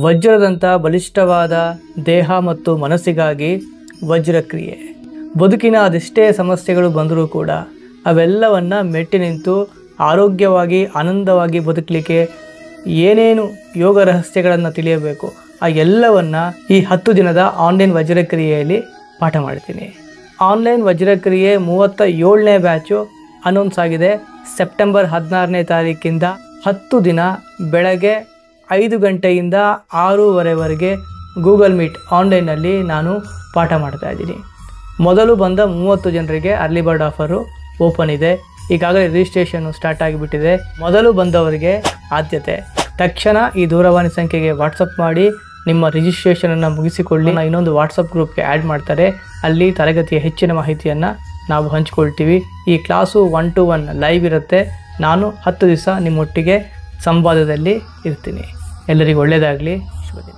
ವಜ್ರದಂಥ ಬಲಿಷ್ಠವಾದ ದೇಹ ಮತ್ತು ಮನಸ್ಸಿಗಾಗಿ ವಜ್ರಕ್ರಿಯೆ. ಬದುಕಿನ ಅದೆಷ್ಟೇ ಸಮಸ್ಯೆಗಳು ಬಂದರೂ ಕೂಡ ಅವೆಲ್ಲವನ್ನು ಮೆಟ್ಟಿ ನಿಂತು ಆರೋಗ್ಯವಾಗಿ ಆನಂದವಾಗಿ ಬದುಕಲಿಕ್ಕೆ ಏನೇನು ಯೋಗ ರಹಸ್ಯಗಳನ್ನು ತಿಳಿಯಬೇಕು ಆ ಎಲ್ಲವನ್ನು ಈ 10 ದಿನದ ಆನ್ಲೈನ್ ವಜ್ರಕ್ರಿಯೆಯಲ್ಲಿ ಪಾಠ ಮಾಡ್ತೀನಿ. ಆನ್ಲೈನ್ ವಜ್ರಕ್ರಿಯೆ 37ನೇ ಬ್ಯಾಚು ಅನೌನ್ಸ್ ಆಗಿದೆ. ಸೆಪ್ಟೆಂಬರ್ 16ನೇ ತಾರೀಕಿಂದ 10 ದಿನ ಬೆಳಗ್ಗೆ 5 ಗಂಟೆಯಿಂದ 6:30ವರೆಗೆ ಗೂಗಲ್ ಮೀಟ್ ಆನ್ಲೈನಲ್ಲಿ ನಾನು ಪಾಠ ಮಾಡ್ತಾ ಇದ್ದೀನಿ. ಮೊದಲು ಬಂದ 30 ಜನರಿಗೆ ಅರ್ಲಿ ಬರ್ಡ್ ಆಫರು ಓಪನ್ ಇದೆ. ಈಗಾಗಲೇ ರಿಜಿಸ್ಟ್ರೇಷನ್ ಸ್ಟಾರ್ಟ್ ಆಗಿಬಿಟ್ಟಿದೆ. ಮೊದಲು ಬಂದವರಿಗೆ ಆದ್ಯತೆ. ತಕ್ಷಣ ಈ ದೂರವಾಣಿ ಸಂಖ್ಯೆಗೆ ವಾಟ್ಸಪ್ ಮಾಡಿ ನಿಮ್ಮ ರಿಜಿಸ್ಟ್ರೇಷನನ್ನು ಮುಗಿಸಿಕೊಳ್ಳಿ. ಇನ್ನೊಂದು ವಾಟ್ಸಪ್ ಗ್ರೂಪ್ಗೆ ಆ್ಯಡ್ ಮಾಡ್ತಾರೆ. ಅಲ್ಲಿ ತರಗತಿಯ ಹೆಚ್ಚಿನ ಮಾಹಿತಿಯನ್ನು ನಾವು ಹಂಚ್ಕೊಳ್ತೀವಿ. ಈ ಕ್ಲಾಸು 1 to 1 ಲೈವ್ ಇರುತ್ತೆ. ನಾನು 10 ದಿವಸ ನಿಮ್ಮೊಟ್ಟಿಗೆ ಸಂವಾದದಲ್ಲಿ ಇರ್ತೀನಿ. ಎಲ್ಲರಿಗೂ ಒಳ್ಳೆಯದಾಗಲಿ. ಶುಭ ದಿನ.